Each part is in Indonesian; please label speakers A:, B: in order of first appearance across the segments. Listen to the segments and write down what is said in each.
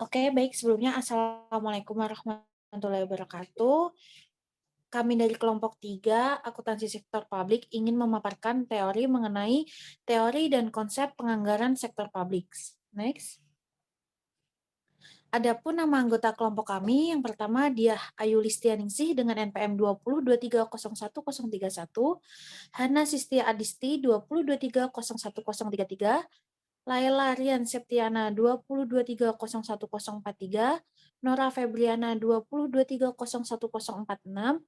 A: Oke, baik. Sebelumnya, Assalamualaikum warahmatullahi wabarakatuh. Kami dari kelompok 3, Akuntansi Sektor Publik, ingin memaparkan teori mengenai teori dan konsep penganggaran sektor publik. Next. Adapun nama anggota kelompok kami, yang pertama dia Ayu Listianingsih dengan NPM 2023010131, Hana Sistia Adisti 2023010133, Laila Rian Septiana 2023010143, Nora Febriana 2023010146,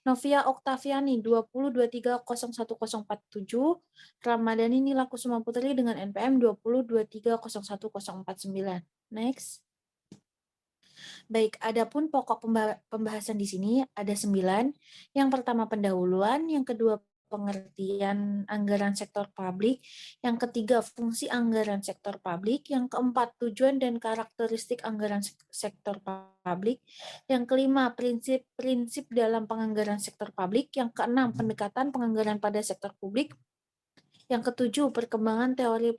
A: Novia Oktaviani 2023010147, Ramadhani Nila Kusuma Putri dengan NPM 2023010149. Next. Baik, adapun pokok pembahasan di sini ada 9. Yang pertama pendahuluan, yang kedua pengertian anggaran sektor publik, yang ketiga fungsi anggaran sektor publik, yang keempat tujuan dan karakteristik anggaran sektor publik, yang kelima prinsip-prinsip dalam penganggaran sektor publik, yang keenam pendekatan penganggaran pada sektor publik, yang ketujuh, perkembangan teori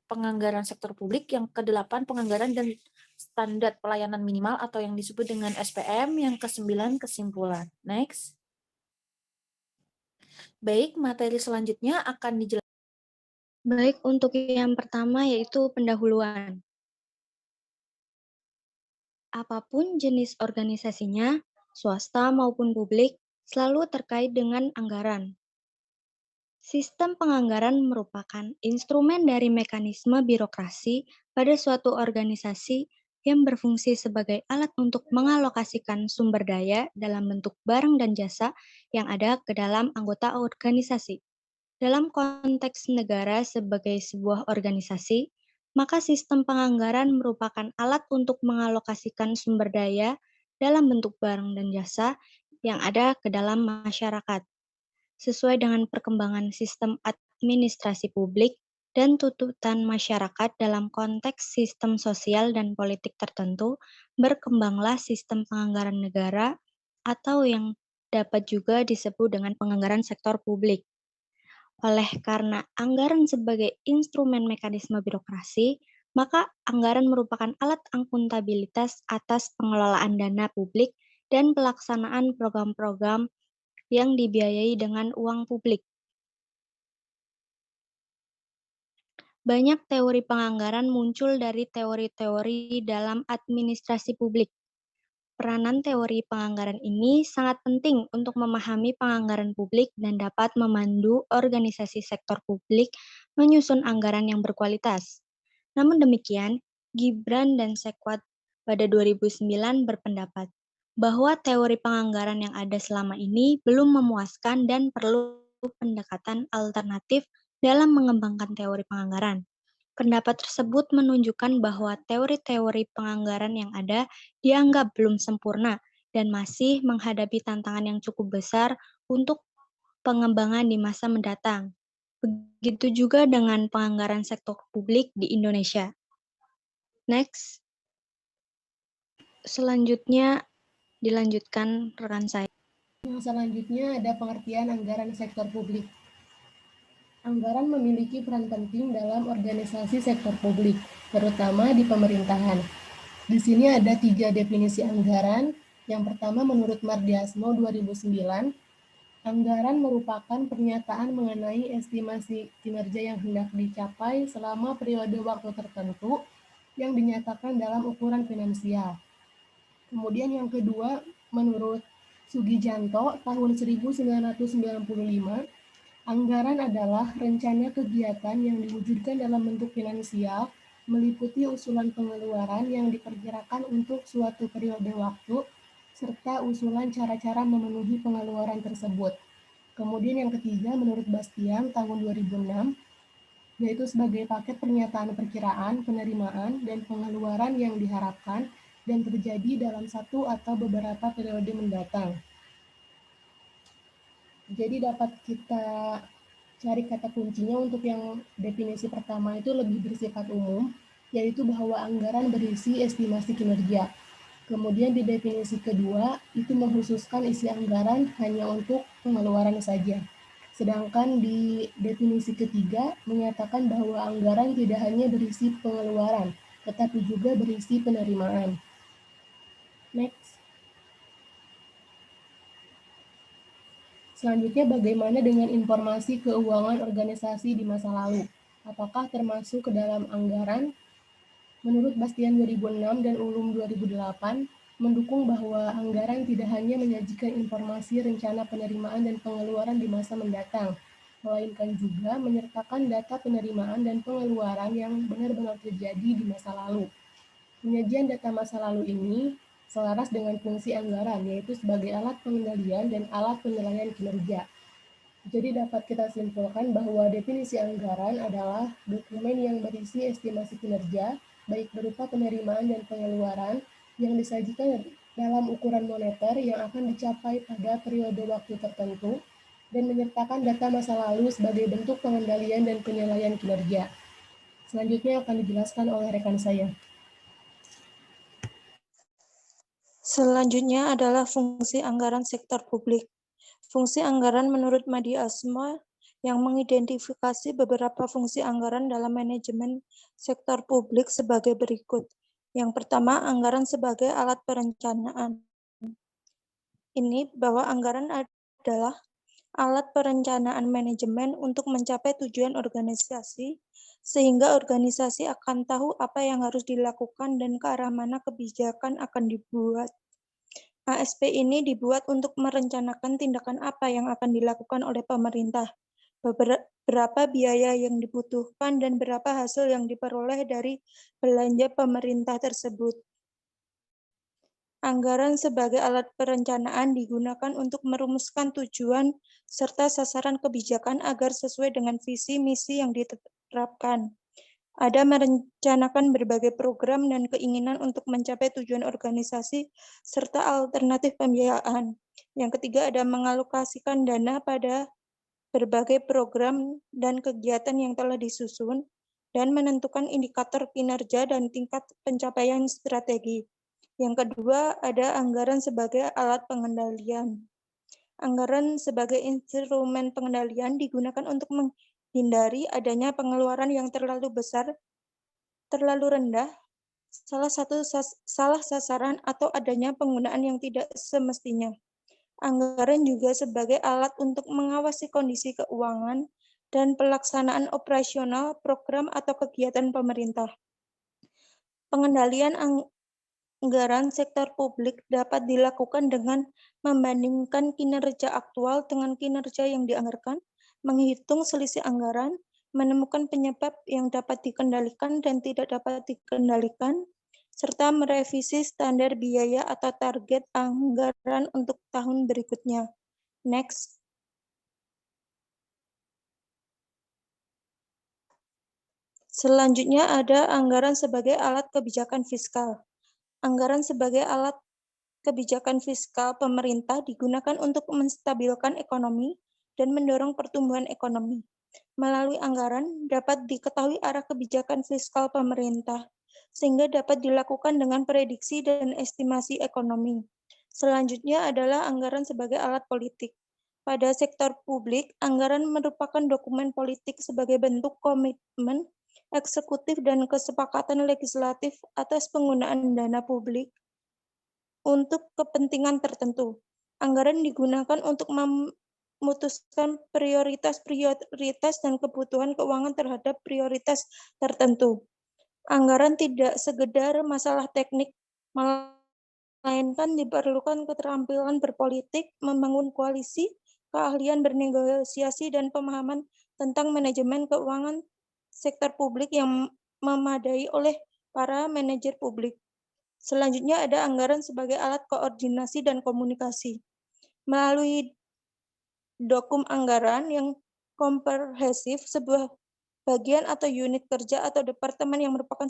A: penganggaran sektor publik. Yang kedelapan, penganggaran dan standar pelayanan minimal atau yang disebut dengan SPM. Yang kesembilan, kesimpulan. Next. Baik, materi selanjutnya akan dijelaskan.
B: Baik, untuk yang pertama yaitu pendahuluan. Apapun jenis organisasinya, swasta maupun publik, selalu terkait dengan anggaran. Sistem penganggaran merupakan instrumen dari mekanisme birokrasi pada suatu organisasi yang berfungsi sebagai alat untuk mengalokasikan sumber daya dalam bentuk barang dan jasa yang ada ke dalam anggota organisasi. Dalam konteks negara sebagai sebuah organisasi, maka sistem penganggaran merupakan alat untuk mengalokasikan sumber daya dalam bentuk barang dan jasa yang ada ke dalam masyarakat sesuai dengan perkembangan sistem administrasi publik dan tuntutan masyarakat dalam konteks sistem sosial dan politik tertentu, berkembanglah sistem penganggaran negara atau yang dapat juga disebut dengan penganggaran sektor publik. Oleh karena anggaran sebagai instrumen mekanisme birokrasi, maka anggaran merupakan alat akuntabilitas atas pengelolaan dana publik dan pelaksanaan program-program yang dibiayai dengan uang publik. Banyak teori penganggaran muncul dari teori-teori dalam administrasi publik. Peranan teori penganggaran ini sangat penting untuk memahami penganggaran publik dan dapat memandu organisasi sektor publik menyusun anggaran yang berkualitas. Namun demikian, Gibran dan Sekwat pada 2009 berpendapat bahwa teori penganggaran yang ada selama ini belum memuaskan dan perlu pendekatan alternatif dalam mengembangkan teori penganggaran. Pendapat tersebut menunjukkan bahwa teori-teori penganggaran yang ada dianggap belum sempurna dan masih menghadapi tantangan yang cukup besar untuk pengembangan di masa mendatang. Begitu juga dengan penganggaran sektor publik di Indonesia. Next. Selanjutnya dilanjutkan rekan saya.
C: Yang selanjutnya ada pengertian anggaran sektor publik. Anggaran memiliki peran penting dalam organisasi sektor publik, terutama di pemerintahan. Di sini ada 3 definisi anggaran. Yang pertama menurut Mardiasmo 2009, anggaran merupakan pernyataan mengenai estimasi kinerja yang hendak dicapai selama periode waktu tertentu yang dinyatakan dalam ukuran finansial. Kemudian yang kedua, menurut Sugijanto tahun 1995, anggaran adalah rencana kegiatan yang diwujudkan dalam bentuk finansial, meliputi usulan pengeluaran yang diperkirakan untuk suatu periode waktu, serta usulan cara-cara memenuhi pengeluaran tersebut. Kemudian yang ketiga, menurut Bastian tahun 2006, yaitu sebagai paket pernyataan perkiraan, penerimaan, dan pengeluaran yang diharapkan dan terjadi dalam satu atau beberapa periode mendatang. Jadi dapat kita cari kata kuncinya untuk yang definisi pertama itu lebih bersifat umum, yaitu bahwa anggaran berisi estimasi kinerja. Kemudian di definisi kedua, itu mengkhususkan isi anggaran hanya untuk pengeluaran saja. Sedangkan di definisi ketiga, menyatakan bahwa anggaran tidak hanya berisi pengeluaran, tetapi juga berisi penerimaan. Next. Selanjutnya, bagaimana dengan informasi keuangan organisasi di masa lalu? Apakah termasuk ke dalam anggaran? Menurut Bastian 2006 dan Ulum 2008, mendukung bahwa anggaran tidak hanya menyajikan informasi rencana penerimaan dan pengeluaran di masa mendatang, melainkan juga menyertakan data penerimaan dan pengeluaran yang benar-benar terjadi di masa lalu. Penyajian data masa lalu ini selaras dengan fungsi anggaran, yaitu sebagai alat pengendalian dan alat penilaian kinerja. Jadi dapat kita simpulkan bahwa definisi anggaran adalah dokumen yang berisi estimasi kinerja, baik berupa penerimaan dan pengeluaran, yang disajikan dalam ukuran moneter yang akan dicapai pada periode waktu tertentu, dan menyertakan data masa lalu sebagai bentuk pengendalian dan penilaian kinerja. Selanjutnya akan dijelaskan oleh rekan saya.
D: Selanjutnya adalah fungsi anggaran sektor publik. Fungsi anggaran menurut Madi Asma yang mengidentifikasi beberapa fungsi anggaran dalam manajemen sektor publik sebagai berikut. Yang pertama, anggaran sebagai alat perencanaan. Ini bahwa anggaran adalah alat perencanaan manajemen untuk mencapai tujuan organisasi, sehingga organisasi akan tahu apa yang harus dilakukan dan ke arah mana kebijakan akan dibuat. ASP ini dibuat untuk merencanakan tindakan apa yang akan dilakukan oleh pemerintah, berapa biaya yang dibutuhkan, dan berapa hasil yang diperoleh dari belanja pemerintah tersebut. Anggaran sebagai alat perencanaan digunakan untuk merumuskan tujuan serta sasaran kebijakan agar sesuai dengan visi misi yang diterapkan. Ada merencanakan berbagai program dan keinginan untuk mencapai tujuan organisasi serta alternatif pembiayaan. Yang ketiga, ada mengalokasikan dana pada berbagai program dan kegiatan yang telah disusun dan menentukan indikator kinerja dan tingkat pencapaian strategi. Yang kedua, ada anggaran sebagai alat pengendalian. Anggaran sebagai instrumen pengendalian digunakan untuk menghindari adanya pengeluaran yang terlalu besar, terlalu rendah, salah sasaran, atau adanya penggunaan yang tidak semestinya. Anggaran juga sebagai alat untuk mengawasi kondisi keuangan dan pelaksanaan operasional program atau kegiatan pemerintah. Pengendalian anggaran sektor publik dapat dilakukan dengan membandingkan kinerja aktual dengan kinerja yang dianggarkan, menghitung selisih anggaran, menemukan penyebab yang dapat dikendalikan dan tidak dapat dikendalikan, serta merevisi standar biaya atau target anggaran untuk tahun berikutnya. Next. Selanjutnya ada anggaran sebagai alat kebijakan fiskal. Anggaran sebagai alat kebijakan fiskal pemerintah digunakan untuk menstabilkan ekonomi dan mendorong pertumbuhan ekonomi. Melalui anggaran dapat diketahui arah kebijakan fiskal pemerintah, sehingga dapat dilakukan dengan prediksi dan estimasi ekonomi. Selanjutnya adalah anggaran sebagai alat politik. Pada sektor publik, anggaran merupakan dokumen politik sebagai bentuk komitmen eksekutif dan kesepakatan legislatif atas penggunaan dana publik untuk kepentingan tertentu. Anggaran digunakan untuk memutuskan prioritas dan kebutuhan keuangan terhadap prioritas tertentu. Anggaran tidak sekedar masalah teknik, melainkan diperlukan keterampilan berpolitik, membangun koalisi, keahlian bernegosiasi, dan pemahaman tentang manajemen keuangan sektor publik yang memadai oleh para manajer publik. Selanjutnya ada anggaran sebagai alat koordinasi dan komunikasi. Melalui dokum anggaran yang komprehensif, sebuah bagian atau unit kerja atau departemen yang merupakan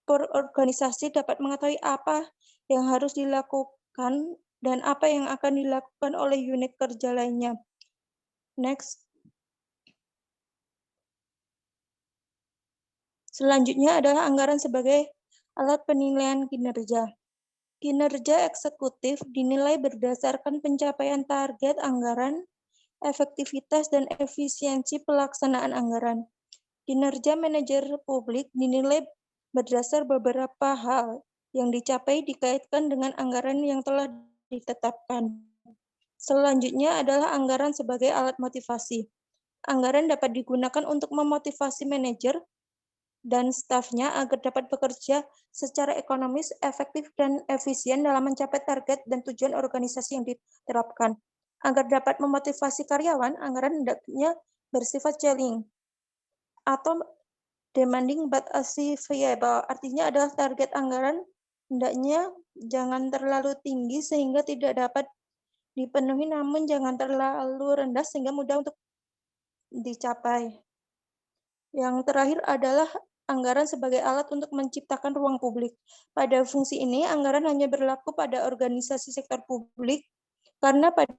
D: organisasi dapat mengetahui apa yang harus dilakukan dan apa yang akan dilakukan oleh unit kerja lainnya. Next. Selanjutnya adalah anggaran sebagai alat penilaian kinerja. Kinerja eksekutif dinilai berdasarkan pencapaian target anggaran, efektivitas, dan efisiensi pelaksanaan anggaran. Kinerja manajer publik dinilai berdasar beberapa hal yang dicapai dikaitkan dengan anggaran yang telah ditetapkan. Selanjutnya adalah anggaran sebagai alat motivasi. Anggaran dapat digunakan untuk memotivasi manajer dan stafnya agar dapat bekerja secara ekonomis, efektif, dan efisien dalam mencapai target dan tujuan organisasi yang diterapkan. Agar dapat memotivasi karyawan, anggaran hendaknya bersifat challenging atau demanding but achievable. Artinya adalah target anggaran hendaknya jangan terlalu tinggi sehingga tidak dapat dipenuhi, namun jangan terlalu rendah sehingga mudah untuk dicapai. Yang terakhir adalah anggaran sebagai alat untuk menciptakan ruang publik. Pada fungsi ini, anggaran hanya berlaku pada organisasi sektor publik, karena pada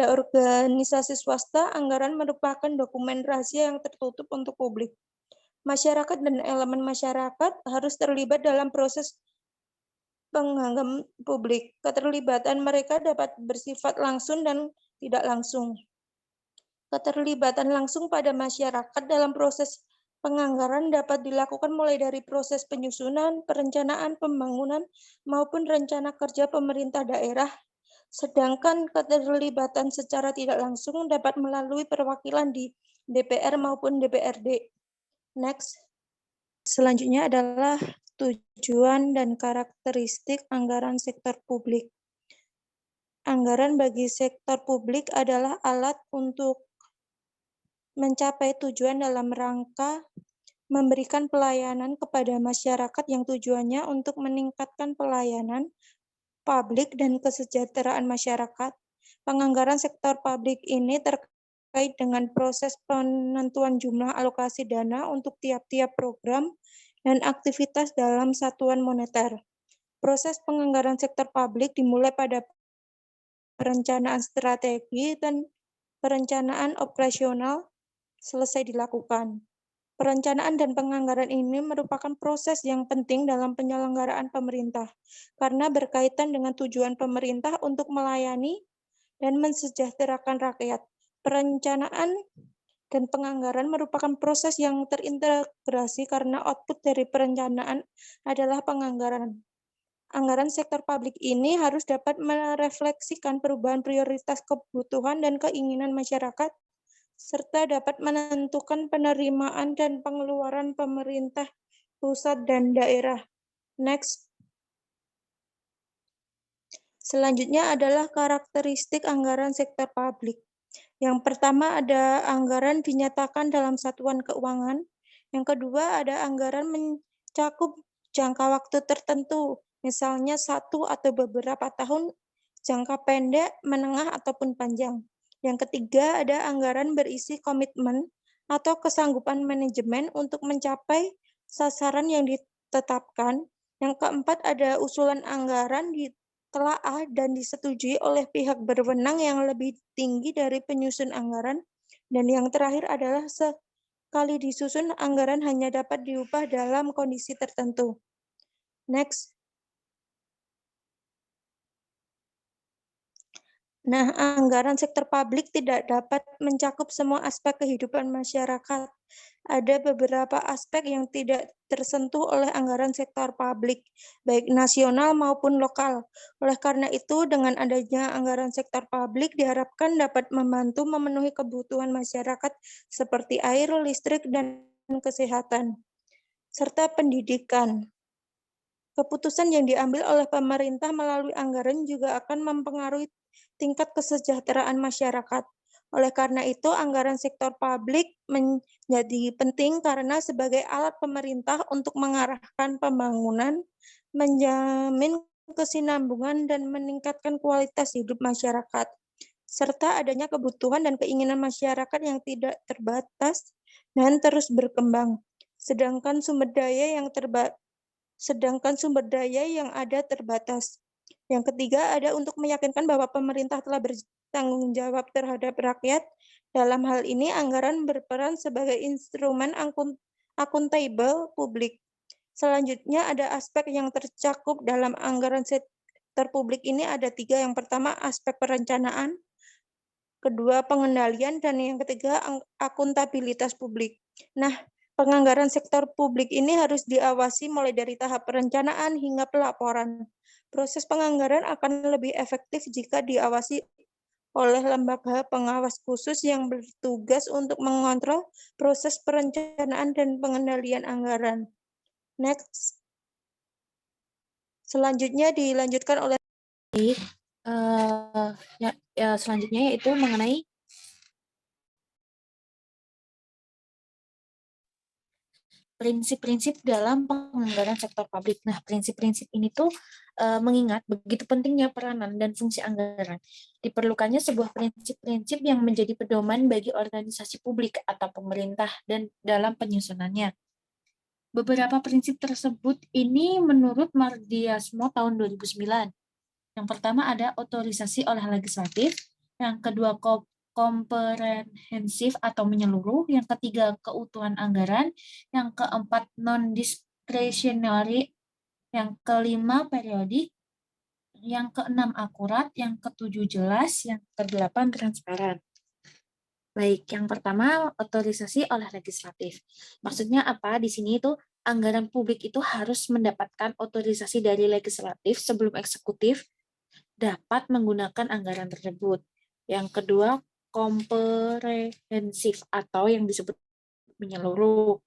D: organisasi swasta, anggaran merupakan dokumen rahasia yang tertutup untuk publik. Masyarakat dan elemen masyarakat harus terlibat dalam proses penganggaran publik. Keterlibatan mereka dapat bersifat langsung dan tidak langsung. Keterlibatan langsung pada masyarakat dalam proses penganggaran dapat dilakukan mulai dari proses penyusunan, perencanaan, pembangunan, maupun rencana kerja pemerintah daerah, sedangkan keterlibatan secara tidak langsung dapat melalui perwakilan di DPR maupun DPRD. Next. Selanjutnya adalah tujuan dan karakteristik anggaran sektor publik. Anggaran bagi sektor publik adalah alat untuk mencapai tujuan dalam rangka memberikan pelayanan kepada masyarakat yang tujuannya untuk meningkatkan pelayanan publik dan kesejahteraan masyarakat. Penganggaran sektor publik ini terkait dengan proses penentuan jumlah alokasi dana untuk tiap-tiap program dan aktivitas dalam satuan moneter. Proses penganggaran sektor publik dimulai pada perencanaan strategi dan perencanaan operasional selesai dilakukan. Perencanaan dan penganggaran ini merupakan proses yang penting dalam penyelenggaraan pemerintah, karena berkaitan dengan tujuan pemerintah untuk melayani dan mensejahterakan rakyat. Perencanaan dan penganggaran merupakan proses yang terintegrasi karena output dari perencanaan adalah penganggaran. Anggaran sektor publik ini harus dapat merefleksikan perubahan prioritas kebutuhan dan keinginan masyarakat, serta dapat menentukan penerimaan dan pengeluaran pemerintah pusat dan daerah. Next. Selanjutnya adalah karakteristik anggaran sektor publik. Yang pertama ada anggaran dinyatakan dalam satuan keuangan. Yang kedua ada anggaran mencakup jangka waktu tertentu, misalnya 1 atau beberapa tahun, jangka pendek, menengah, ataupun panjang. Yang ketiga ada anggaran berisi komitmen atau kesanggupan manajemen untuk mencapai sasaran yang ditetapkan. Yang keempat ada usulan anggaran ditelaah dan disetujui oleh pihak berwenang yang lebih tinggi dari penyusun anggaran. Dan yang terakhir adalah sekali disusun anggaran hanya dapat diubah dalam kondisi tertentu. Next. Nah, anggaran sektor publik tidak dapat mencakup semua aspek kehidupan masyarakat. Ada beberapa aspek yang tidak tersentuh oleh anggaran sektor publik, baik nasional maupun lokal. Oleh karena itu, dengan adanya anggaran sektor publik diharapkan dapat membantu memenuhi kebutuhan masyarakat seperti air, listrik, dan kesehatan, serta pendidikan. Keputusan yang diambil oleh pemerintah melalui anggaran juga akan mempengaruhi tingkat kesejahteraan masyarakat. Oleh karena itu, anggaran sektor publik menjadi penting karena sebagai alat pemerintah untuk mengarahkan pembangunan, menjamin kesinambungan, dan meningkatkan kualitas hidup masyarakat, serta adanya kebutuhan dan keinginan masyarakat yang tidak terbatas dan terus berkembang. Sedangkan sumber daya yang ada terbatas. Yang ketiga ada untuk meyakinkan bahwa pemerintah telah bertanggung jawab terhadap rakyat. Dalam hal ini anggaran berperan sebagai instrumen akuntabel publik. Selanjutnya ada aspek yang tercakup dalam anggaran sektor publik ini ada 3. Yang pertama aspek perencanaan, kedua pengendalian, dan yang ketiga akuntabilitas publik. Nah, Penganggaran sektor publik ini harus diawasi mulai dari tahap perencanaan hingga pelaporan. Proses penganggaran akan lebih efektif jika diawasi oleh lembaga pengawas khusus yang bertugas untuk mengontrol proses perencanaan dan pengendalian anggaran. Next. Selanjutnya dilanjutkan oleh
A: selanjutnya yaitu mengenai prinsip-prinsip dalam penganggaran sektor publik. Nah, prinsip-prinsip ini tuh mengingat begitu pentingnya peranan dan fungsi anggaran. Diperlukannya sebuah prinsip-prinsip yang menjadi pedoman bagi organisasi publik atau pemerintah dan dalam penyusunannya. Beberapa prinsip tersebut ini menurut Mardiasmo tahun 2009. Yang pertama ada otorisasi oleh legislatif, yang kedua komprehensif atau menyeluruh, yang ketiga keutuhan anggaran, yang keempat non-discretionary, yang kelima periodik, yang keenam akurat, yang ketujuh jelas, yang kedelapan transparan. Baik, yang pertama otorisasi oleh legislatif. Maksudnya apa? Di sini itu anggaran publik itu harus mendapatkan otorisasi dari legislatif sebelum eksekutif dapat menggunakan anggaran tersebut. Yang kedua, komprehensif atau yang disebut menyeluruh.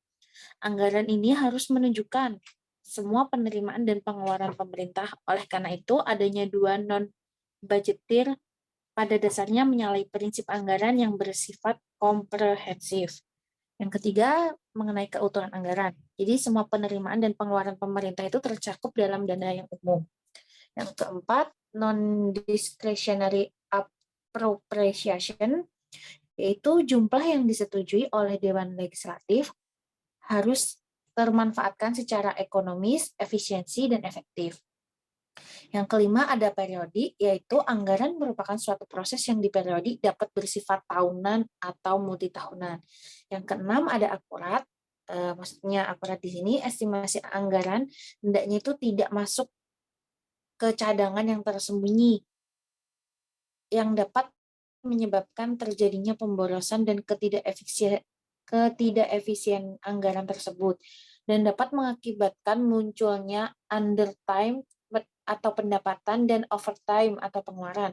A: Anggaran ini harus menunjukkan semua penerimaan dan pengeluaran pemerintah. Oleh karena itu, adanya dua non-budgetir pada dasarnya menyalahi prinsip anggaran yang bersifat komprehensif. Yang ketiga, mengenai keutuhan anggaran. Jadi, semua penerimaan dan pengeluaran pemerintah itu tercakup dalam dana yang umum. Yang keempat, non-discretionary appropriation, yaitu jumlah yang disetujui oleh Dewan Legislatif harus termanfaatkan secara ekonomis, efisiensi, dan efektif. Yang kelima ada periodik, yaitu anggaran merupakan suatu proses yang diperiodik dapat bersifat tahunan atau multitahunan. Yang keenam ada akurat, maksudnya akurat di sini estimasi anggaran hendaknya itu tidak masuk ke cadangan yang tersembunyi yang dapat menyebabkan terjadinya pemborosan dan ketidakefisien anggaran tersebut dan dapat mengakibatkan munculnya undertime atau pendapatan dan overtime atau pengeluaran.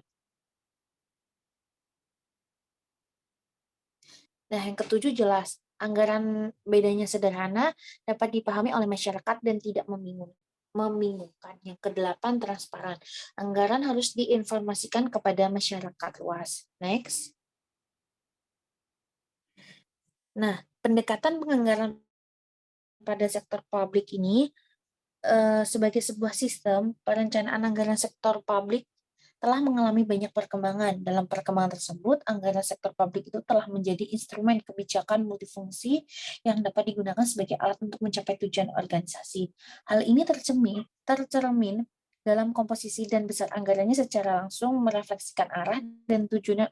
A: Nah, yang ketujuh jelas, anggaran bedanya sederhana, dapat dipahami oleh masyarakat dan tidak membingungkan. Yang kedelapan transparan, anggaran harus diinformasikan kepada masyarakat luas. Next. Nah, pendekatan penganggaran pada sektor publik ini sebagai sebuah sistem perencanaan anggaran sektor publik telah mengalami banyak perkembangan. Dalam perkembangan tersebut, anggaran sektor publik itu telah menjadi instrumen kebijakan multifungsi yang dapat digunakan sebagai alat untuk mencapai tujuan organisasi. Hal ini tercermin dalam komposisi dan besar anggarannya secara langsung merefleksikan arah dan tujuan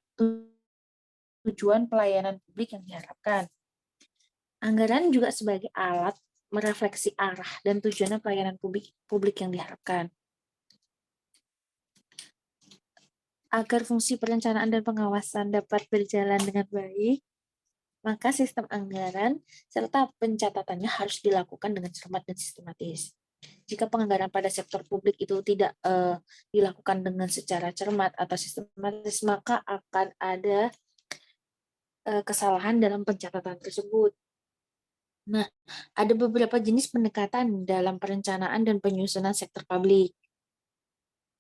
A: pelayanan publik yang diharapkan. Anggaran juga sebagai alat merefleksi arah dan tujuan pelayanan publik yang diharapkan. Agar fungsi perencanaan dan pengawasan dapat berjalan dengan baik, maka sistem anggaran serta pencatatannya harus dilakukan dengan cermat dan sistematis. Jika penganggaran pada sektor publik itu tidak dilakukan dengan secara cermat atau sistematis, maka akan ada kesalahan dalam pencatatan tersebut. Nah, ada beberapa jenis pendekatan dalam perencanaan dan penyusunan sektor publik.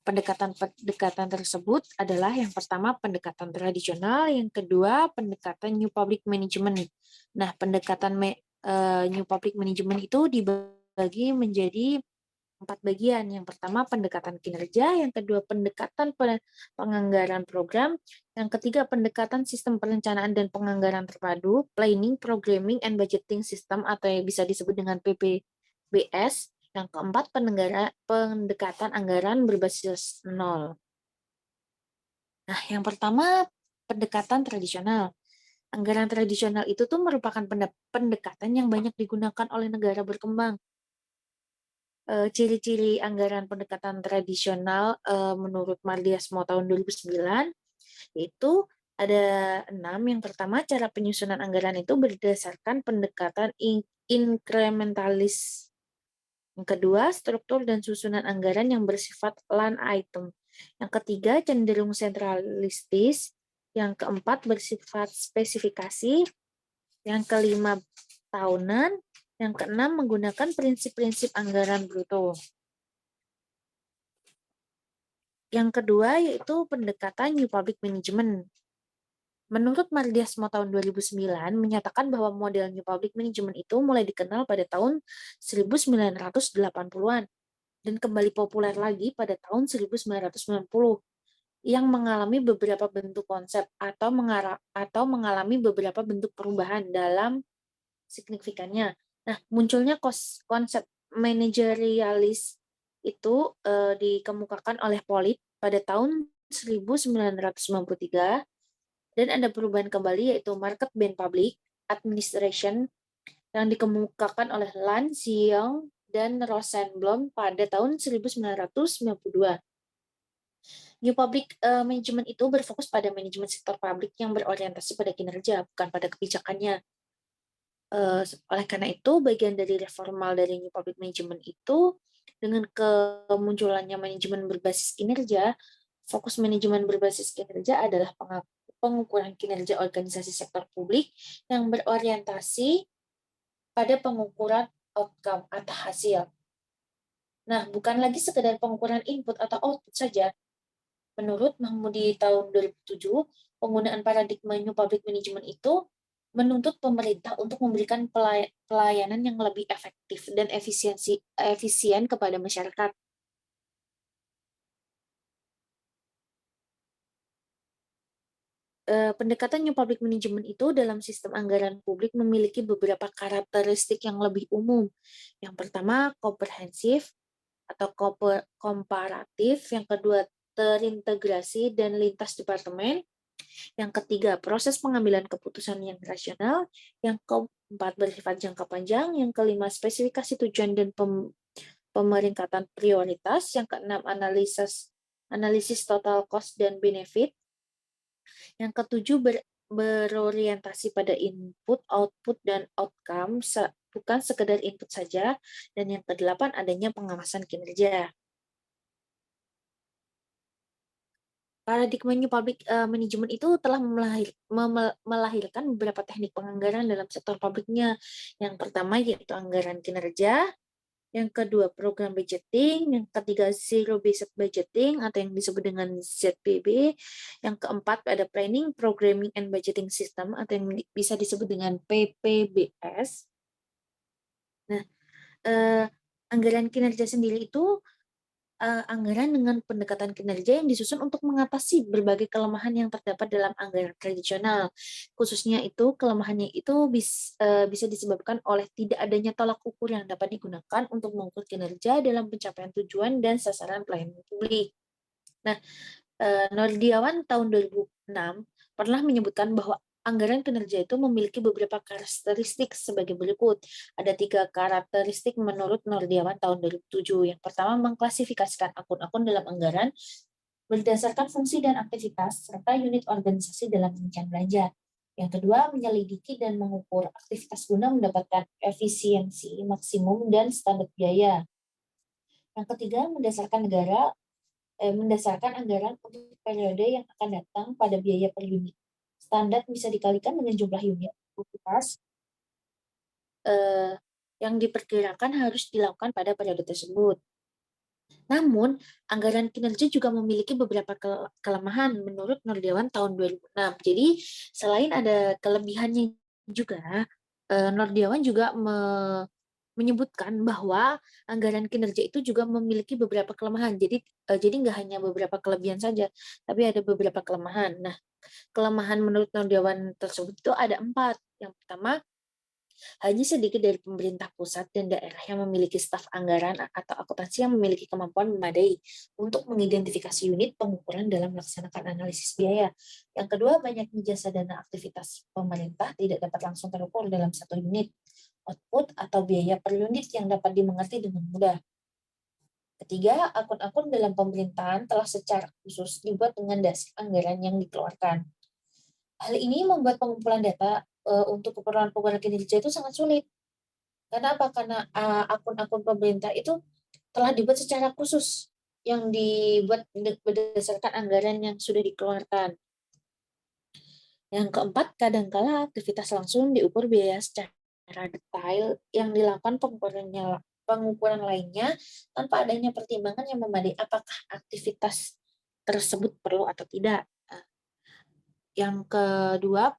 A: Pendekatan tersebut adalah yang pertama pendekatan tradisional, yang kedua pendekatan New Public Management. Nah, pendekatan New Public Management itu dibagi menjadi 4 bagian. Yang pertama pendekatan kinerja, yang kedua pendekatan penganggaran program, yang ketiga pendekatan sistem perencanaan dan penganggaran terpadu, planning, programming, and budgeting system atau yang bisa disebut dengan PPBS, yang keempat pendekatan anggaran berbasis nol. Nah, yang pertama pendekatan tradisional. Anggaran tradisional itu tuh merupakan pendekatan yang banyak digunakan oleh negara berkembang. Ciri-ciri anggaran pendekatan tradisional menurut Mardiasmo tahun 2009 itu ada 6. Yang pertama, cara penyusunan anggaran itu berdasarkan pendekatan inkrementalis. Yang kedua, struktur dan susunan anggaran yang bersifat line item. Yang ketiga, cenderung sentralistis. Yang keempat, bersifat spesifikasi. Yang kelima, tahunan. Yang keenam, menggunakan prinsip-prinsip anggaran bruto. Yang kedua, yaitu pendekatan New Public Management. Menurut Mardiasmo tahun 2009 menyatakan bahwa model New Public Management itu mulai dikenal pada tahun 1980-an dan kembali populer lagi pada tahun 1990 yang mengalami beberapa bentuk konsep atau mengalami beberapa bentuk perubahan dalam signifikannya. Nah, munculnya konsep manajerialis itu dikemukakan oleh Pollitt pada tahun 1993. Dan ada perubahan kembali yaitu Market-Based Public Administration yang dikemukakan oleh Lan Xiong dan Rosenblum pada tahun 1992. New Public Management itu berfokus pada manajemen sektor publik yang berorientasi pada kinerja, bukan pada kebijakannya. Oleh karena itu, bagian dari reformal dari New Public Management itu dengan kemunculannya manajemen berbasis kinerja, fokus manajemen berbasis kinerja adalah pengukuran kinerja organisasi sektor publik yang berorientasi pada pengukuran outcome atau hasil. Nah, bukan lagi sekedar pengukuran input atau output saja. Menurut Mahmudi tahun 2007, penggunaan paradigma New Public Management itu menuntut pemerintah untuk memberikan pelayanan yang lebih efektif dan efisien kepada masyarakat. Pendekatan New Public Management itu dalam sistem anggaran publik memiliki beberapa karakteristik yang lebih umum. Yang pertama, komprehensif atau komparatif. Yang kedua, terintegrasi dan lintas departemen. Yang ketiga, proses pengambilan keputusan yang rasional. Yang keempat, bersifat jangka panjang. Yang kelima, spesifikasi tujuan dan pemeringkatan prioritas. Yang keenam, analisis total cost dan benefit. Yang ketujuh, berorientasi pada input, output, dan outcome, bukan sekedar input saja. Dan yang kedelapan, adanya pengawasan kinerja. Paradigma New Public Management itu telah melahirkan beberapa teknik penganggaran dalam sektor publiknya. Yang pertama yaitu anggaran kinerja, yang kedua program budgeting, yang ketiga zero based budgeting atau yang disebut dengan ZBB, yang keempat ada planning, programming and budgeting system atau yang bisa disebut dengan PPBS. Nah, anggaran kinerja sendiri itu anggaran dengan pendekatan kinerja yang disusun untuk mengatasi berbagai kelemahan yang terdapat dalam anggaran tradisional. Khususnya itu kelemahannya itu bisa disebabkan oleh tidak adanya tolak ukur yang dapat digunakan untuk mengukur kinerja dalam pencapaian tujuan dan sasaran pelayanan publik. Nah, Nordiawan tahun 2006 pernah menyebutkan bahwa anggaran kinerja itu memiliki beberapa karakteristik sebagai berikut. Ada 3 karakteristik menurut Nordiawan tahun 2007. Yang pertama, mengklasifikasikan akun-akun dalam anggaran berdasarkan fungsi dan aktivitas serta unit organisasi dalam rincian belanja. Yang kedua, menyelidiki dan mengukur aktivitas guna mendapatkan efisiensi maksimum dan standar biaya. Yang ketiga, mendasarkan anggaran untuk periode yang akan datang pada biaya per unit. Standar bisa dikalikan dengan jumlah unit aktivitas yang diperkirakan harus dilakukan pada periode tersebut. Namun, anggaran kinerja juga memiliki beberapa kelemahan menurut Nordewan tahun 2006. Jadi, selain ada kelebihannya juga, Nordewan juga menyebutkan bahwa anggaran kinerja itu juga memiliki beberapa kelemahan. Jadi nggak hanya beberapa kelebihan saja, tapi ada beberapa kelemahan. Nah, kelemahan menurut Nordewan tersebut itu ada 4. Yang pertama, hanya sedikit dari pemerintah pusat dan daerah yang memiliki staf anggaran atau akuntansi yang memiliki kemampuan memadai untuk mengidentifikasi unit pengukuran dalam melaksanakan analisis biaya. Yang kedua, banyaknya jasa dana aktivitas pemerintah tidak dapat langsung terukur dalam satu unit output atau biaya per unit yang dapat dimengerti dengan mudah. Ketiga, akun-akun dalam pemerintahan telah secara khusus dibuat dengan dasar anggaran yang dikeluarkan. Hal ini membuat pengumpulan data untuk keperluan kinerja itu sangat sulit. Karena apa? Karena akun-akun pemerintah itu telah dibuat secara khusus yang dibuat berdasarkan anggaran yang sudah dikeluarkan. Yang keempat, kadangkala aktivitas langsung diukur biaya secara detail yang dilakukan pengukuran lainnya tanpa adanya pertimbangan yang memadai apakah aktivitas tersebut perlu atau tidak. Yang kedua,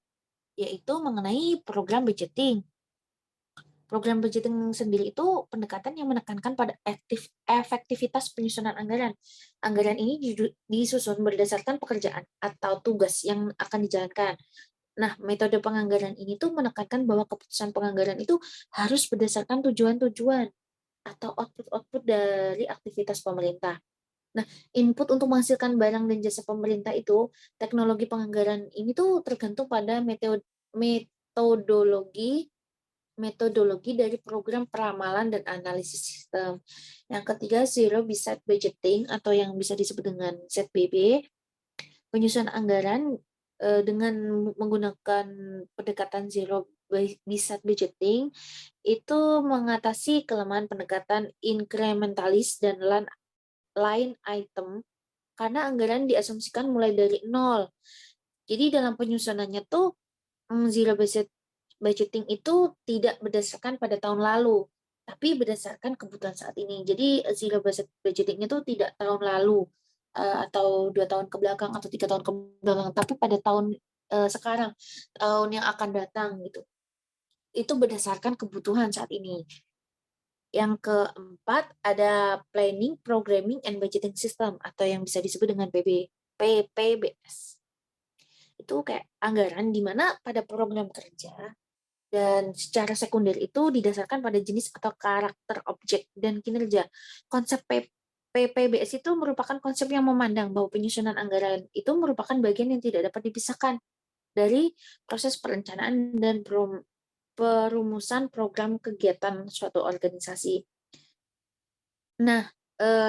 A: yaitu mengenai program budgeting. Program budgeting sendiri itu pendekatan yang menekankan pada efektivitas penyusunan anggaran. Anggaran ini disusun berdasarkan pekerjaan atau tugas yang akan dijalankan. Nah, metode penganggaran ini tuh menekankan bahwa keputusan penganggaran itu harus berdasarkan tujuan-tujuan atau output-output dari aktivitas pemerintah. Nah, input untuk menghasilkan barang dan jasa pemerintah itu, teknologi penganggaran ini tuh tergantung pada metodologi dari program peramalan dan analisis sistem. Yang ketiga, zero based budgeting atau yang bisa disebut dengan ZBB. Penyusunan anggaran dengan menggunakan pendekatan zero based budgeting itu mengatasi kelemahan pendekatan incrementalis dan line item karena anggaran diasumsikan mulai dari nol. Jadi dalam penyusunannya tuh zero based budgeting itu tidak berdasarkan pada tahun lalu, tapi berdasarkan kebutuhan saat ini. Jadi zero based budgeting itu tidak tahun lalu atau 2 tahun ke belakang atau 3 tahun ke belakang, tapi pada tahun sekarang, tahun yang akan datang gitu. Itu berdasarkan kebutuhan saat ini. Yang keempat ada Planning, Programming, and Budgeting System atau yang bisa disebut dengan PPBS. Itu kayak anggaran di mana pada program kerja dan secara sekunder itu didasarkan pada jenis atau karakter objek dan kinerja. Konsep PPBS itu merupakan konsep yang memandang bahwa penyusunan anggaran itu merupakan bagian yang tidak dapat dipisahkan dari proses perencanaan dan perumusan program kegiatan suatu organisasi. Nah,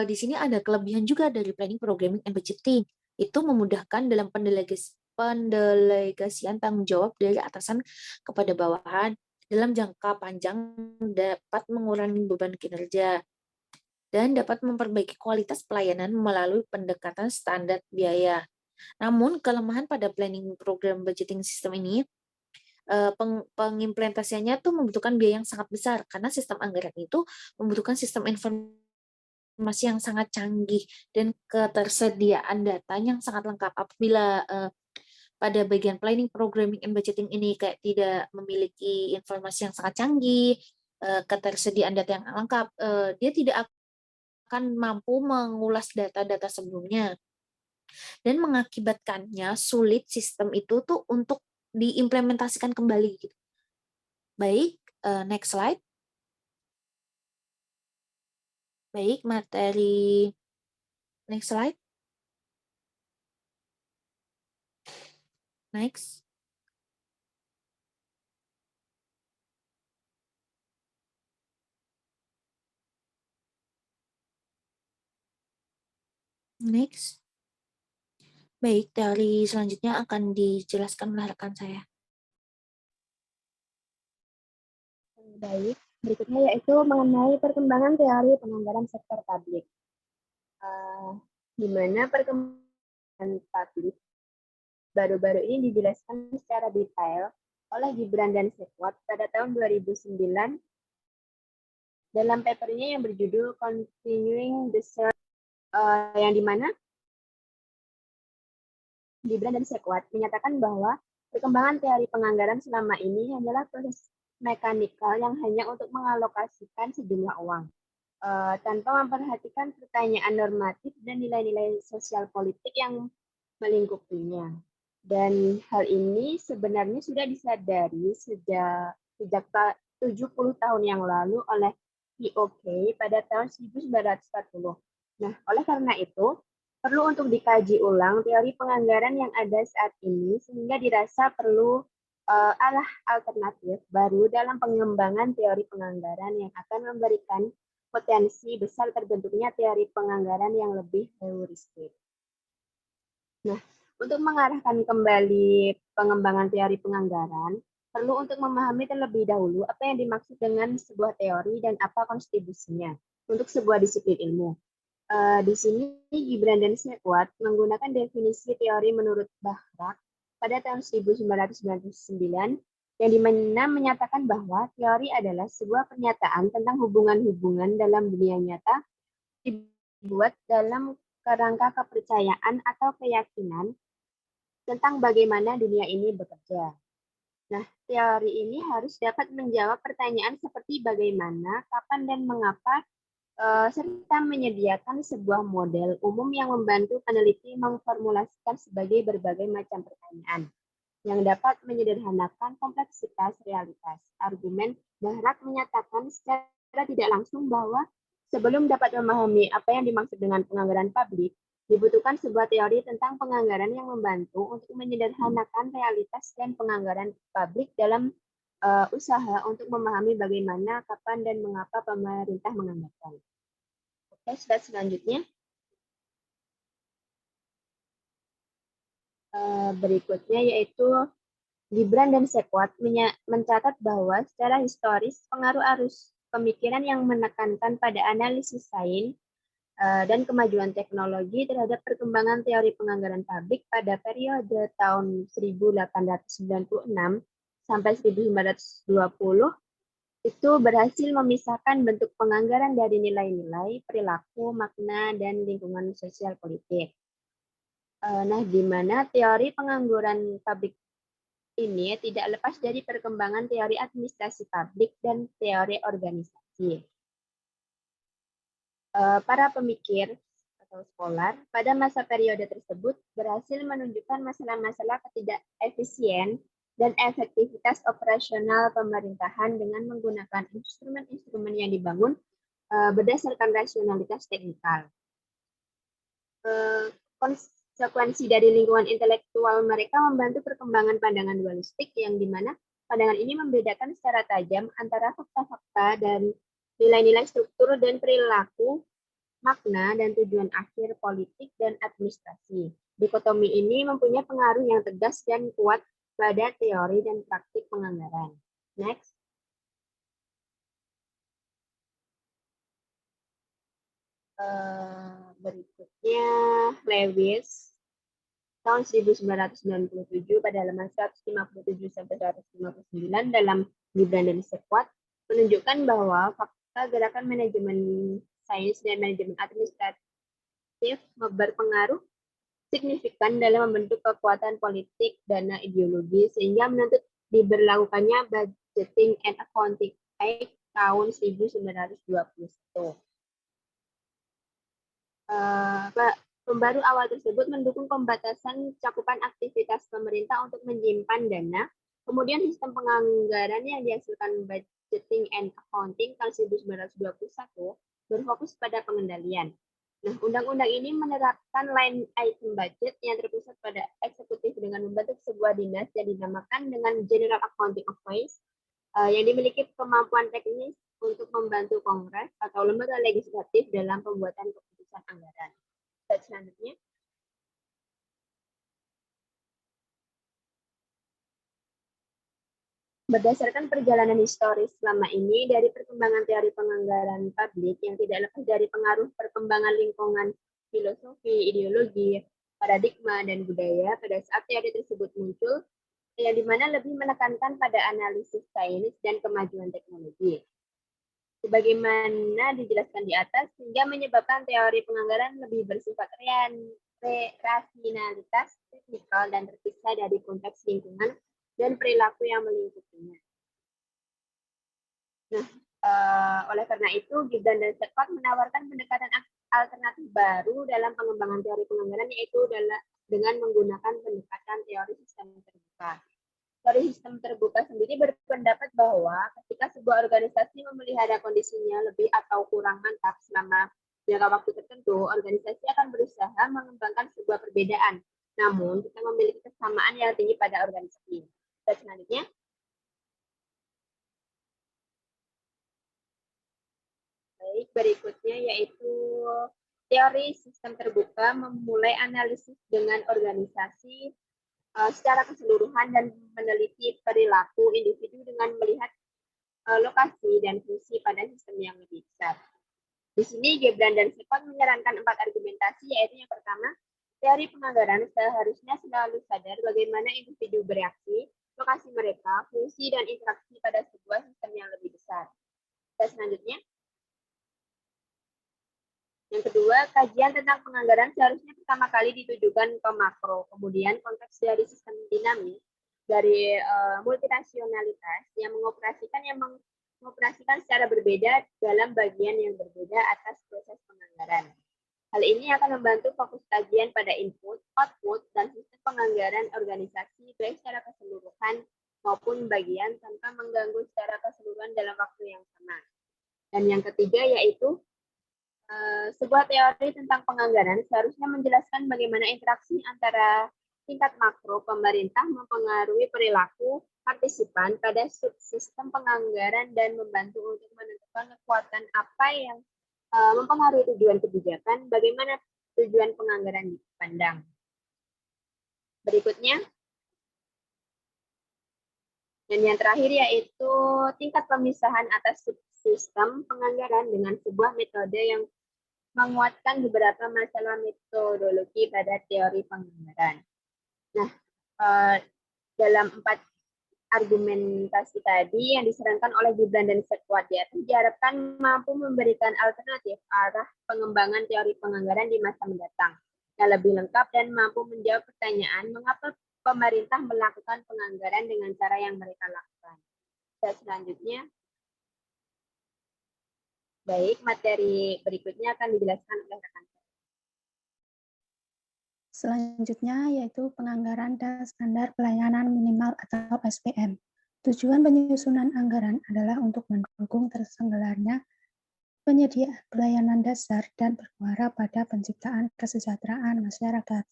A: di sini ada kelebihan juga dari planning, programming, and budgeting. Itu memudahkan dalam pendelegasian tanggung jawab dari atasan kepada bawahan dalam jangka panjang dapat mengurangi beban kinerja dan dapat memperbaiki kualitas pelayanan melalui pendekatan standar biaya. Namun, kelemahan pada planning program budgeting system ini pengimplementasiannya tuh membutuhkan biaya yang sangat besar karena sistem anggaran itu membutuhkan sistem informasi yang sangat canggih dan ketersediaan data yang sangat lengkap. Apabila pada bagian planning, programming, and budgeting ini kayak tidak memiliki informasi yang sangat canggih, ketersediaan data yang lengkap, dia tidak akan mampu mengulas data-data sebelumnya dan mengakibatkannya sulit sistem itu tuh untuk diimplementasikan kembali gitu. Baik, next slide. Baik, materi next slide. Next. Next. Baik, teori selanjutnya akan dijelaskan oleh rekan saya.
E: Baik, berikutnya yaitu mengenai perkembangan teori penganggaran sektor publik. Di mana perkembangan publik baru-baru ini dijelaskan secara detail oleh Gibran dan Sekwat pada tahun 2009 dalam papernya yang berjudul Continuing the Search, yang dimana Gibran dan Sekwat menyatakan bahwa perkembangan teori penganggaran selama ini hanyalah proses mekanikal yang hanya untuk mengalokasikan sejumlah uang, tanpa memperhatikan pertanyaan normatif dan nilai-nilai sosial politik yang melingkupinya. Dan hal ini sebenarnya sudah disadari sejak 70 tahun yang lalu oleh POK pada tahun 1940. Nah, oleh karena itu, perlu untuk dikaji ulang teori penganggaran yang ada saat ini sehingga dirasa perlu arah alternatif baru dalam pengembangan teori penganggaran yang akan memberikan potensi besar terbentuknya teori penganggaran yang lebih heuristik. Nah, untuk mengarahkan kembali pengembangan teori penganggaran, perlu untuk memahami terlebih dahulu apa yang dimaksud dengan sebuah teori dan apa kontribusinya untuk sebuah disiplin ilmu. Di sini Gibran dan Sekwat menggunakan definisi teori menurut Bahrak pada tahun 1999 yang dimana menyatakan bahwa teori adalah sebuah pernyataan tentang hubungan-hubungan dalam dunia nyata dibuat dalam kerangka kepercayaan atau keyakinan tentang bagaimana dunia ini bekerja. Nah, teori ini harus dapat menjawab pertanyaan seperti bagaimana, kapan, dan mengapa, serta menyediakan sebuah model umum yang membantu peneliti memformulasikan sebagai berbagai macam pertanyaan yang dapat menyederhanakan kompleksitas realitas. Argumen Bahrak menyatakan secara tidak langsung bahwa sebelum dapat memahami apa yang dimaksud dengan penganggaran publik, dibutuhkan sebuah teori tentang penganggaran yang membantu untuk menyederhanakan realitas dan penganggaran publik dalam usaha untuk memahami bagaimana, kapan, dan mengapa pemerintah menganggarkan. Oke, slide selanjutnya. Berikutnya yaitu Gibran dan Sekwat mencatat bahwa secara historis pengaruh arus pemikiran yang menekankan pada analisis sains dan kemajuan teknologi terhadap perkembangan teori penganggaran publik pada periode tahun 1896 sampai 1920 itu berhasil memisahkan bentuk penganggaran dari nilai-nilai, perilaku, makna, dan lingkungan sosial politik. Nah, di mana teori pengangguran publik ini tidak lepas dari perkembangan teori administrasi publik dan teori organisasi. Para pemikir atau scholar pada masa periode tersebut berhasil menunjukkan masalah-masalah ketidakefisien dan efektivitas operasional pemerintahan dengan menggunakan instrumen-instrumen yang dibangun berdasarkan rasionalitas teknikal. Konsekuensi dari lingkungan intelektual mereka membantu perkembangan pandangan dualistik yang dimana pandangan ini membedakan secara tajam antara fakta-fakta dan nilai-nilai struktur dan perilaku, makna, dan tujuan akhir politik dan administrasi. Dikotomi ini mempunyai pengaruh yang tegas dan kuat pada teori dan praktik penganggaran. Next. Berikutnya, Lewis tahun 1997 pada halaman 157 sampai 159 dalam Gibran dan Sekwat menunjukkan bahwa fakta gerakan manajemen sains dan manajemen administratif berpengaruh signifikan dalam membentuk kekuatan politik dana ideologi sehingga menuntut diberlakukannya Budgeting and Accounting Act tahun 1921. Pembaru awal tersebut mendukung pembatasan cakupan aktivitas pemerintah untuk menyimpan dana. Kemudian sistem penganggaran yang dihasilkan Budgeting and Accounting tahun 1921 berfokus pada pengendalian. Nah, undang-undang ini menerapkan line item budget yang terpusat pada eksekutif dengan membentuk sebuah dinas yang dinamakan dengan General Accounting Office yang dimiliki kemampuan teknis untuk membantu Kongres atau lembaga legislatif dalam pembuatan keputusan anggaran. Selanjutnya. Berdasarkan perjalanan historis selama ini dari perkembangan teori penganggaran publik yang tidak lepas dari pengaruh perkembangan lingkungan filosofi, ideologi, paradigma, dan budaya pada saat teori tersebut muncul, yang dimana lebih menekankan pada analisis sains dan kemajuan teknologi. Sebagaimana dijelaskan di atas, sehingga menyebabkan teori penganggaran lebih bersifat rasionalitas, teknikal, dan terpisah dari konteks lingkungan dan perilaku yang melingkupinya. Nah, oleh karena itu, Gibran dan Sekwat menawarkan pendekatan alternatif baru dalam pengembangan teori penganggaran, yaitu dengan menggunakan pendekatan teori sistem terbuka. Teori sistem terbuka sendiri berpendapat bahwa ketika sebuah organisasi memelihara kondisinya lebih atau kurang mantap selama jangka waktu tertentu, organisasi akan berusaha mengembangkan sebuah perbedaan. Namun, kita memiliki kesamaan yang tinggi pada organisasi. Selanjutnya. Baik, berikutnya yaitu teori sistem terbuka memulai analisis dengan organisasi secara keseluruhan dan meneliti perilaku individu dengan melihat lokasi dan fungsi pada sistem yang lebih besar. Di sini Gebran dan Sekon menyarankan 4 argumentasi, yaitu yang pertama, teori penganggaran seharusnya selalu sadar bagaimana individu bereaksi, lokasi mereka, fungsi dan interaksi pada sebuah sistem yang lebih besar. Dan selanjutnya, yang kedua, kajian tentang penganggaran seharusnya pertama kali ditujukan ke makro, kemudian konteks dari sistem dinamis, dari multirasionalitas yang mengoperasikan secara berbeda dalam bagian yang berbeda atas proses penganggaran. Hal ini akan membantu fokus kajian pada input, output, dan sistem penganggaran organisasi baik secara keseluruhan maupun bagian tanpa mengganggu secara keseluruhan dalam waktu yang sama. Dan yang ketiga yaitu sebuah teori tentang penganggaran seharusnya menjelaskan bagaimana interaksi antara tingkat makro pemerintah mempengaruhi perilaku partisipan pada subsistem penganggaran dan membantu untuk menentukan kekuatan apa yang mempengaruhi tujuan kebijakan, bagaimana tujuan penganggaran dipandang. Berikutnya, dan yang terakhir yaitu tingkat pemisahan atas subsistem penganggaran dengan sebuah metode yang menguatkan beberapa masalah metodologi pada teori penganggaran. Nah, dalam 4 argumentasi tadi yang disarankan oleh Gebran dan Sekon diharapkan mampu memberikan alternatif arah pengembangan teori penganggaran di masa mendatang yang lebih lengkap dan mampu menjawab pertanyaan mengapa pemerintah melakukan penganggaran dengan cara yang mereka lakukan. Dan selanjutnya, baik, materi berikutnya akan dijelaskan oleh rekan.
F: Selanjutnya yaitu penganggaran dan standar pelayanan minimal atau SPM. Tujuan penyusunan anggaran adalah untuk mendukung terselenggaranya penyediaan pelayanan dasar dan bermuara pada penciptaan kesejahteraan masyarakat.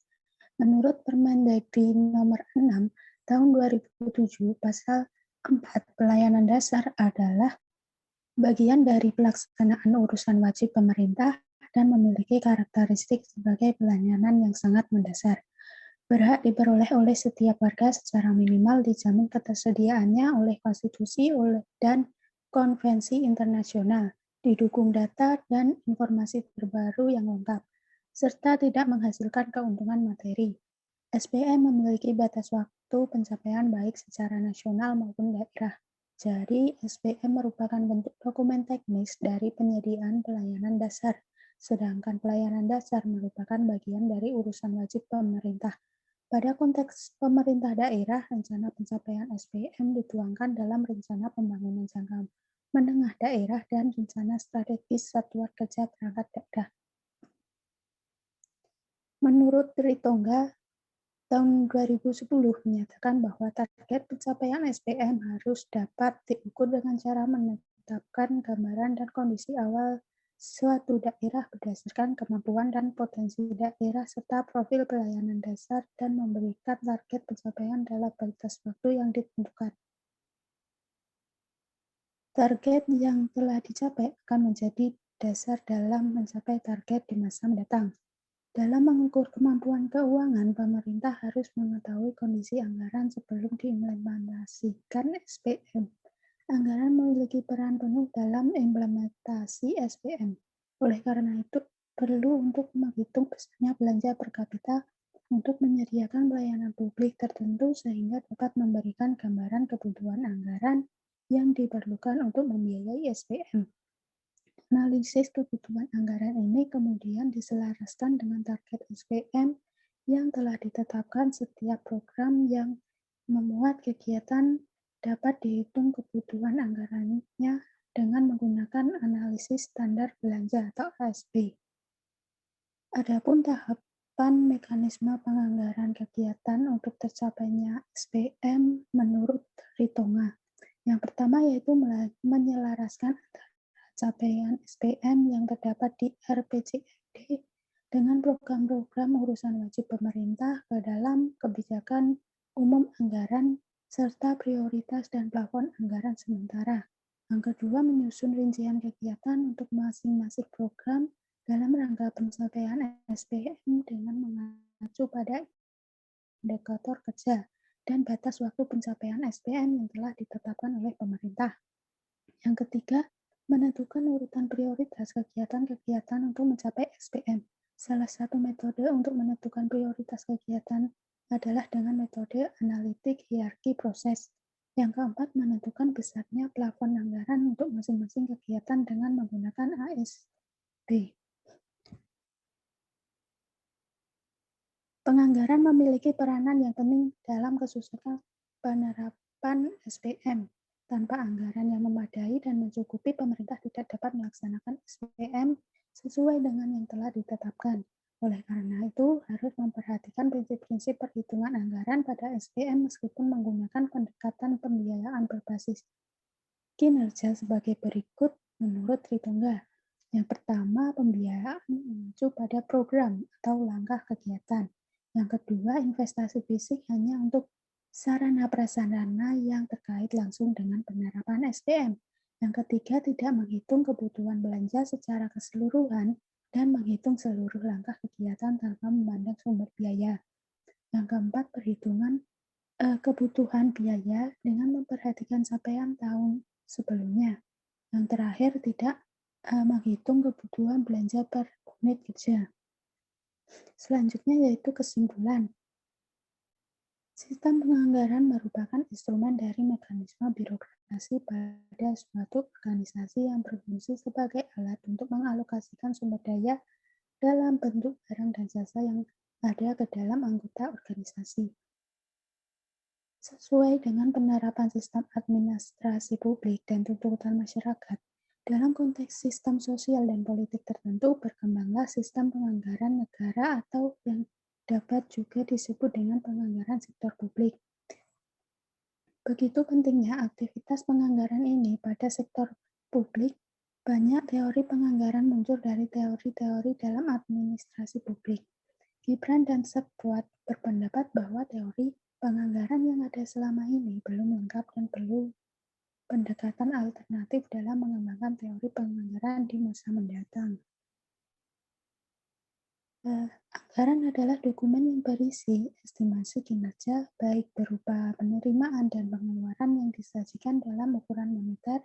F: Menurut Permendagri nomor 6 tahun 2007 pasal 4, pelayanan dasar adalah bagian dari pelaksanaan urusan wajib pemerintah dan memiliki karakteristik sebagai pelayanan yang sangat mendasar. Berhak diperoleh oleh setiap warga secara minimal dijamin ketersediaannya oleh konstitusi dan konvensi internasional, didukung data dan informasi terbaru yang lengkap, serta tidak menghasilkan keuntungan materi. SPM memiliki batas waktu pencapaian baik secara nasional maupun daerah. Jadi, SPM merupakan bentuk dokumen teknis dari penyediaan pelayanan dasar, sedangkan pelayanan dasar merupakan bagian dari urusan wajib pemerintah. Pada konteks pemerintah daerah, rencana pencapaian SPM dituangkan dalam rencana pembangunan jangka menengah daerah dan rencana strategis satuan kerja perangkat daerah. Menurut Tritongga, tahun 2010 menyatakan bahwa target pencapaian SPM harus dapat diukur dengan cara menetapkan gambaran dan kondisi awal suatu daerah berdasarkan kemampuan dan potensi daerah serta profil pelayanan dasar dan memberikan target pencapaian dalam batas waktu yang ditentukan. Target yang telah dicapai akan menjadi dasar dalam mencapai target di masa mendatang. Dalam mengukur kemampuan keuangan, pemerintah harus mengetahui kondisi anggaran sebelum diimplementasikan SPM. Anggaran memiliki peran penuh dalam implementasi SPM. Oleh karena itu, perlu untuk menghitung besarnya belanja per kapita untuk menyediakan pelayanan publik tertentu sehingga dapat memberikan gambaran kebutuhan anggaran yang diperlukan untuk membiayai SPM. Analisis kebutuhan anggaran ini kemudian diselaraskan dengan target SPM yang telah ditetapkan. Setiap program yang memuat kegiatan dapat dihitung kebutuhan anggarannya dengan menggunakan analisis standar belanja atau ASB. Adapun tahapan mekanisme penganggaran kegiatan untuk tercapainya SPM menurut Ritonga. Yang pertama yaitu menyelaraskan capaian SPM yang terdapat di RPJMD dengan program-program urusan wajib pemerintah ke dalam kebijakan umum anggaran serta prioritas dan plafon anggaran sementara. Yang kedua, menyusun rincian kegiatan untuk masing-masing program dalam rangka pencapaian SPM dengan mengacu pada indikator kerja, dan batas waktu pencapaian SPM yang telah ditetapkan oleh pemerintah. Yang ketiga, menentukan urutan prioritas kegiatan-kegiatan untuk mencapai SPM. Salah satu metode untuk menentukan prioritas kegiatan adalah dengan metode analitik hierarki proses. Yang keempat, menentukan besarnya plafon anggaran untuk masing-masing kegiatan dengan menggunakan ASB. Penganggaran memiliki peranan yang penting dalam kesuksesan penerapan SPM. Tanpa anggaran yang memadai dan mencukupi, pemerintah tidak dapat melaksanakan SPM sesuai dengan yang telah ditetapkan. Oleh karena itu, harus memperhatikan prinsip-prinsip perhitungan anggaran pada SPM meskipun menggunakan pendekatan pembiayaan berbasis kinerja sebagai berikut menurut Tritungga. Yang pertama, pembiayaan mengacu pada program atau langkah kegiatan. Yang kedua, investasi fisik hanya untuk sarana prasarana yang terkait langsung dengan penerapan SPM. Yang ketiga, tidak menghitung kebutuhan belanja secara keseluruhan dan menghitung seluruh langkah kegiatan tanpa memandang sumber biaya. Yang keempat, perhitungan kebutuhan biaya dengan memperhatikan capaian tahun sebelumnya. Yang terakhir, tidak menghitung kebutuhan belanja per unit kerja. Selanjutnya yaitu kesimpulan. Sistem penganggaran merupakan instrumen dari mekanisme birokrasi pada suatu organisasi yang berfungsi sebagai alat untuk mengalokasikan sumber daya dalam bentuk barang dan jasa yang ada ke dalam anggota organisasi. Sesuai dengan penerapan sistem administrasi publik dan tuntutan masyarakat, dalam konteks sistem sosial dan politik tertentu, berkembanglah sistem penganggaran negara atau yang dapat juga disebut dengan penganggaran sektor publik. Begitu pentingnya aktivitas penganggaran ini pada sektor publik, banyak teori penganggaran muncul dari teori-teori dalam administrasi publik. Gibran dan Septuat berpendapat bahwa teori penganggaran yang ada selama ini belum lengkap dan perlu pendekatan alternatif dalam mengembangkan teori penganggaran di masa mendatang. Anggaran adalah dokumen yang berisi estimasi kinerja, baik berupa penerimaan dan pengeluaran yang disajikan dalam ukuran moneter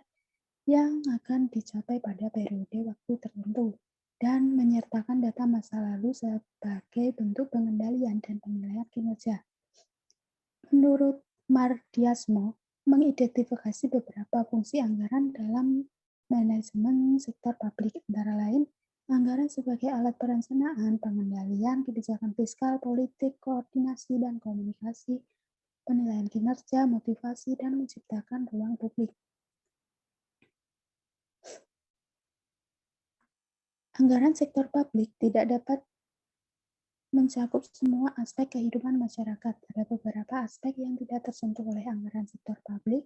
F: yang akan dicapai pada periode waktu tertentu, dan menyertakan data masa lalu sebagai bentuk pengendalian dan penilaian kinerja. Menurut Mardiasmo, mengidentifikasi beberapa fungsi anggaran dalam manajemen sektor publik, antara lain anggaran sebagai alat perencanaan, pengendalian kebijakan fiskal, politik, koordinasi dan komunikasi, penilaian kinerja, motivasi, dan menciptakan ruang publik. Anggaran sektor publik tidak dapat mencakup semua aspek kehidupan masyarakat. Ada beberapa aspek yang tidak tersentuh oleh anggaran sektor publik,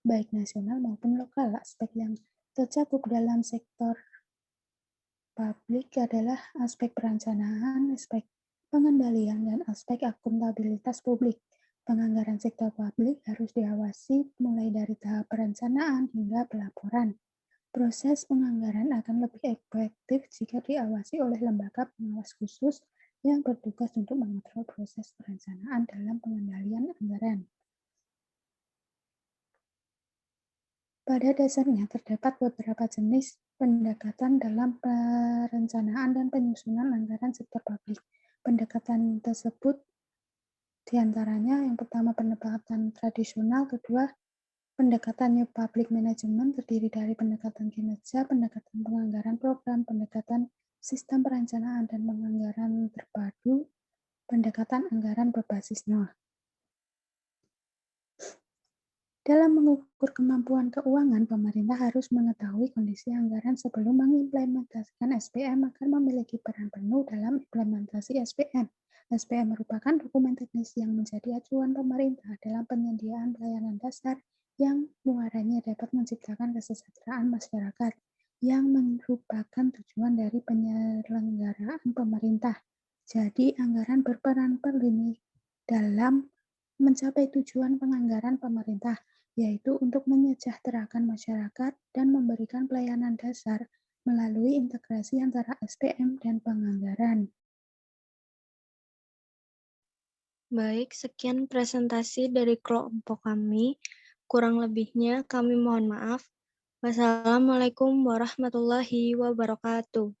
F: baik nasional maupun lokal. Aspek yang tercakup dalam sektor publik adalah aspek perencanaan, aspek pengendalian, dan aspek akuntabilitas publik. Penganggaran sektor publik harus diawasi mulai dari tahap perencanaan hingga pelaporan. Proses penganggaran akan lebih efektif jika diawasi oleh lembaga pengawas khusus yang bertugas untuk mengontrol proses perencanaan dalam pengendalian anggaran. Pada dasarnya, terdapat beberapa jenis pendekatan dalam perencanaan dan penyusunan anggaran sektor publik. Pendekatan tersebut diantaranya yang pertama pendekatan tradisional, kedua pendekatan New Public Management terdiri dari pendekatan kinerja, pendekatan penganggaran program, pendekatan sistem perencanaan dan penganggaran terpadu, pendekatan anggaran berbasis nol. Dalam mengukur kemampuan keuangan, pemerintah harus mengetahui kondisi anggaran sebelum mengimplementasikan SPM agar memiliki peran penuh dalam implementasi SPM. SPM merupakan dokumen teknis yang menjadi acuan pemerintah dalam penyediaan pelayanan dasar yang muaranya dapat menciptakan kesejahteraan masyarakat, yang merupakan tujuan dari penyelenggaraan pemerintah. Jadi, anggaran berperan penting dalam mencapai tujuan penganggaran pemerintah, yaitu untuk menyejahterakan masyarakat dan memberikan pelayanan dasar melalui integrasi antara SPM dan penganggaran.
B: Baik, sekian presentasi dari kelompok kami. Kurang lebihnya kami mohon maaf. Wassalamualaikum warahmatullahi wabarakatuh.